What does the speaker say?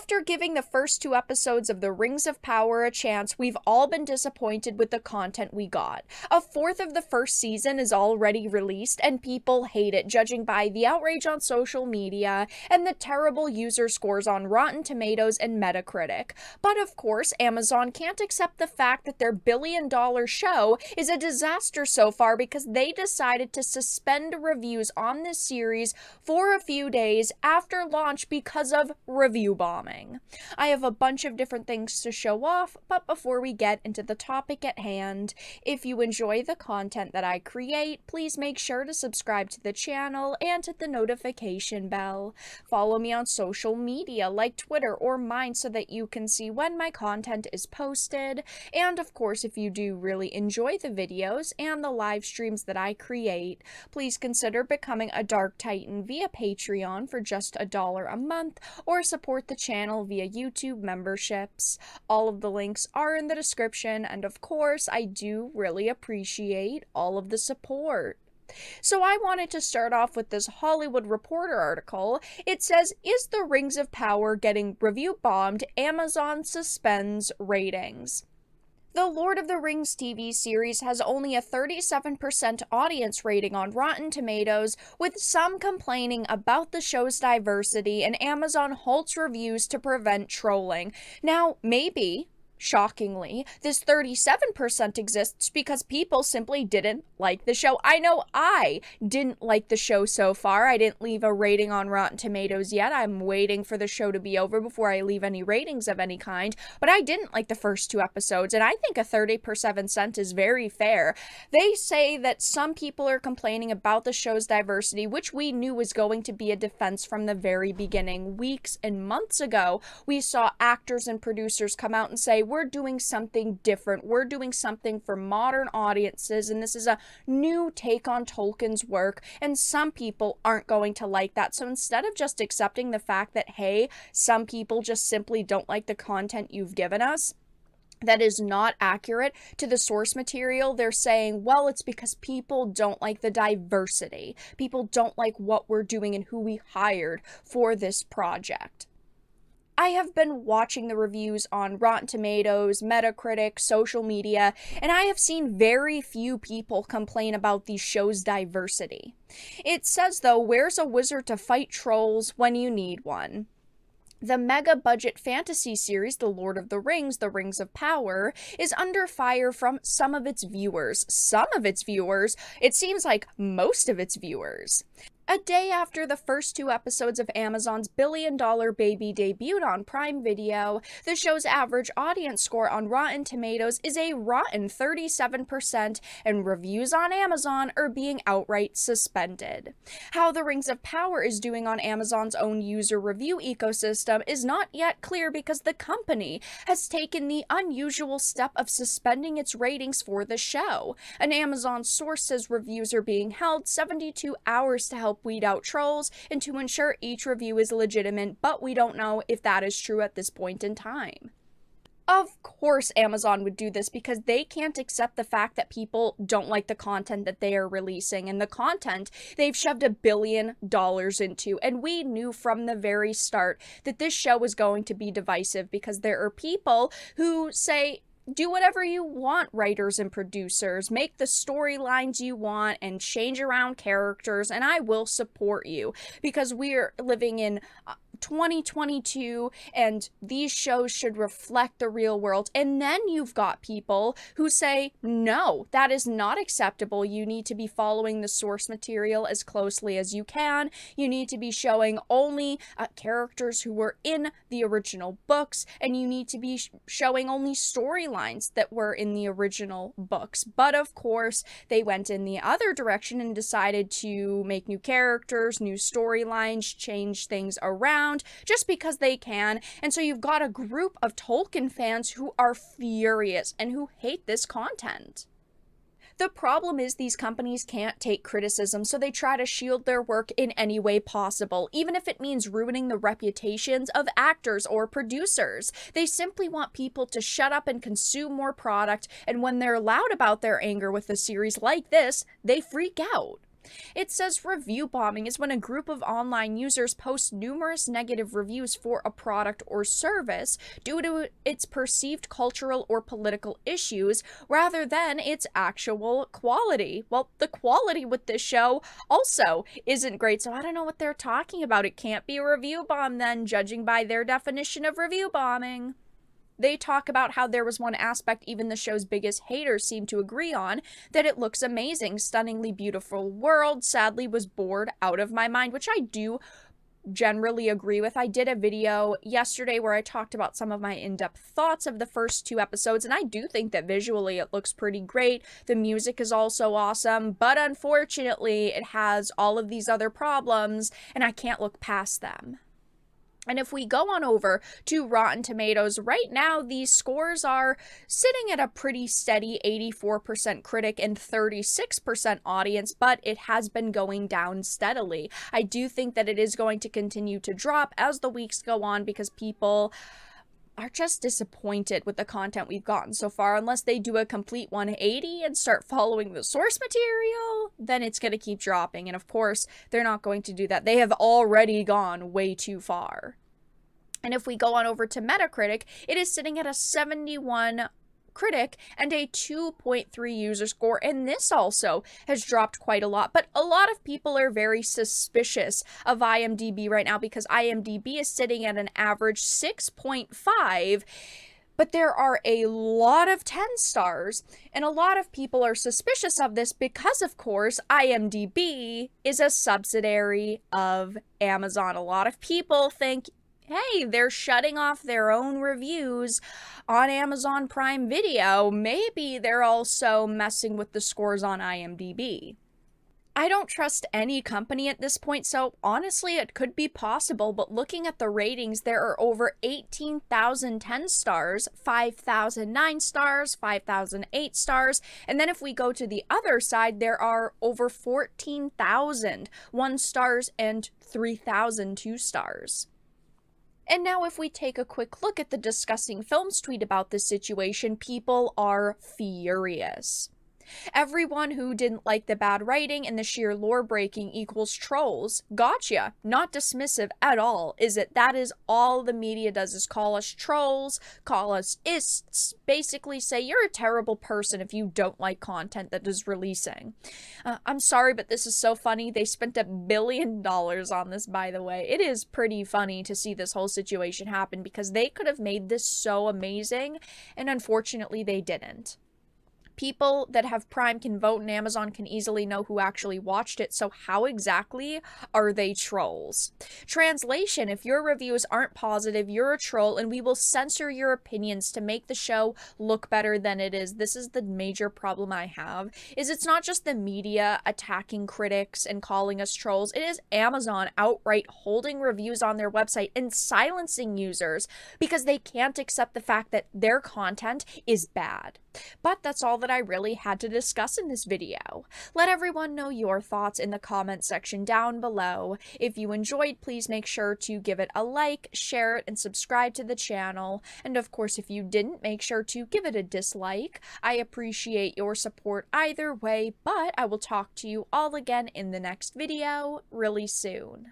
After giving the first 2 episodes of The Rings of Power a chance, we've all been disappointed with the content we got. A fourth of the first season is already released, and people hate it, judging by the outrage on social media and the terrible user scores on Rotten Tomatoes and Metacritic. But of course, Amazon can't accept the fact that their billion-dollar show is a disaster so far because they decided to suspend reviews on this series for a few days after launch because of review bombing. I have a bunch of different things to show off, but before we get into the topic at hand, if you enjoy the content that I create, please make sure to subscribe to the channel and hit the notification bell. Follow me on social media like Twitter or mine so that you can see when my content is posted. And of course, if you do really enjoy the videos and the live streams that I create, please consider becoming a Dark Titan via Patreon for just $1 a month, or support the channel via YouTube memberships. All of the links are in the description, and of course, I do really appreciate all of the support. So I wanted to start off with this Hollywood Reporter article. It says, "Is the Rings of Power getting review bombed? Amazon suspends ratings." The Lord of the Rings TV series has only a 37% audience rating on Rotten Tomatoes, with some complaining about the show's diversity, and Amazon halts reviews to prevent trolling. Now, maybe, shockingly, this 37% exists because people simply didn't like the show. I know I didn't like the show so far. I didn't leave a rating on Rotten Tomatoes yet. I'm waiting for the show to be over before I leave any ratings of any kind, but I didn't like the first 2 episodes, and I think a 30% is very fair. They say that some people are complaining about the show's diversity, which we knew was going to be a defense from the very beginning. Weeks and months ago, we saw actors and producers come out and say, we're doing something different. We're doing something for modern audiences, and this is a new take on Tolkien's work, and some people aren't going to like that. So instead of just accepting the fact that, hey, some people just simply don't like the content you've given us, that is not accurate to the source material, they're saying, well, it's because people don't like the diversity. People don't like what we're doing and who we hired for this project. I have been watching the reviews on Rotten Tomatoes, Metacritic, social media, and I have seen very few people complain about the show's diversity. It says, though, where's a wizard to fight trolls when you need one? The mega-budget fantasy series, The Lord of the Rings of Power, is under fire from some of its viewers. Some of its viewers? It seems like most of its viewers. A day after the first 2 episodes of Amazon's billion-dollar baby debuted on Prime Video, the show's average audience score on Rotten Tomatoes is a rotten 37%, and reviews on Amazon are being outright suspended. How The Rings of Power is doing on Amazon's own user review ecosystem is not yet clear because the company has taken the unusual step of suspending its ratings for the show. An Amazon source says reviews are being held 72 hours to help weed out trolls and to ensure each review is legitimate, but we don't know if that is true at this point in time. Of course Amazon would do this because they can't accept the fact that people don't like the content that they are releasing, and the content they've shoved $1 billion into, and we knew from the very start that this show was going to be divisive because there are people who say, do whatever you want, writers and producers. Make the storylines you want and change around characters, and I will support you because we're living in 2022 and these shows should reflect the real world. And then you've got people who say, no, that is not acceptable. You need to be following the source material as closely as you can. You need to be showing only characters who were in the original books, and you need to be showing only storylines that were in the original books. But of course, they went in the other direction and decided to make new characters, new storylines, change things around just because they can. And so you've got a group of Tolkien fans who are furious and who hate this content. The problem is these companies can't take criticism, so they try to shield their work in any way possible, even if it means ruining the reputations of actors or producers. They simply want people to shut up and consume more product, and when they're loud about their anger with a series like this, they freak out. It says review bombing is when a group of online users post numerous negative reviews for a product or service due to its perceived cultural or political issues rather than its actual quality. Well, the quality with this show also isn't great, so I don't know what they're talking about. It can't be a review bomb then, judging by their definition of review bombing. They talk about how there was one aspect even the show's biggest haters seem to agree on, that it looks amazing, stunningly beautiful world, sadly was bored out of my mind, which I do generally agree with. I did a video yesterday where I talked about some of my in-depth thoughts of the first 2 episodes, and I do think that visually it looks pretty great. The music is also awesome, but unfortunately it has all of these other problems, and I can't look past them. And if we go on over to Rotten Tomatoes, right now these scores are sitting at a pretty steady 84% critic and 36% audience, but it has been going down steadily. I do think that it is going to continue to drop as the weeks go on because people are just disappointed with the content we've gotten so far. Unless they do a complete 180 and start following the source material, then it's going to keep dropping. And of course, they're not going to do that. They have already gone way too far. And if we go on over to Metacritic, it is sitting at a 71 critic and a 2.3 user score, and this also has dropped quite a lot. But a lot of people are very suspicious of IMDb right now because IMDb is sitting at an average 6.5, but there are a lot of 10 stars, and a lot of people are suspicious of this because, of course, IMDb is a subsidiary of Amazon. A lot of people think, hey, they're shutting off their own reviews on Amazon Prime Video. Maybe they're also messing with the scores on IMDb. I don't trust any company at this point, so honestly, it could be possible, but looking at the ratings, there are over 18,000 10 stars, 5,000 9 stars, 5,000 8 stars, and then if we go to the other side, there are over 14,000 1 stars and 3,000 2 stars. And now if we take a quick look at the Discussing Films tweet about this situation, people are furious. Everyone who didn't like the bad writing and the sheer lore breaking equals trolls. Gotcha. Not dismissive at all, is it? That is all the media does, is call us trolls, call us ists, basically say you're a terrible person if you don't like content that is releasing. I'm sorry, but this is so funny. They spent $1 billion on this, by the way. It is pretty funny to see this whole situation happen because they could have made this so amazing, and unfortunately they didn't. People that have Prime can vote and Amazon can easily know who actually watched it, so how exactly are they trolls? Translation: if your reviews aren't positive, you're a troll and we will censor your opinions to make the show look better than it is. This is the major problem I have, is it's not just the media attacking critics and calling us trolls, it is Amazon outright holding reviews on their website and silencing users because they can't accept the fact that their content is bad. But that's all that I really had to discuss in this video. Let everyone know your thoughts in the comment section down below. If you enjoyed, please make sure to give it a like, share it, and subscribe to the channel. And of course, if you didn't, make sure to give it a dislike. I appreciate your support either way, but I will talk to you all again in the next video really soon.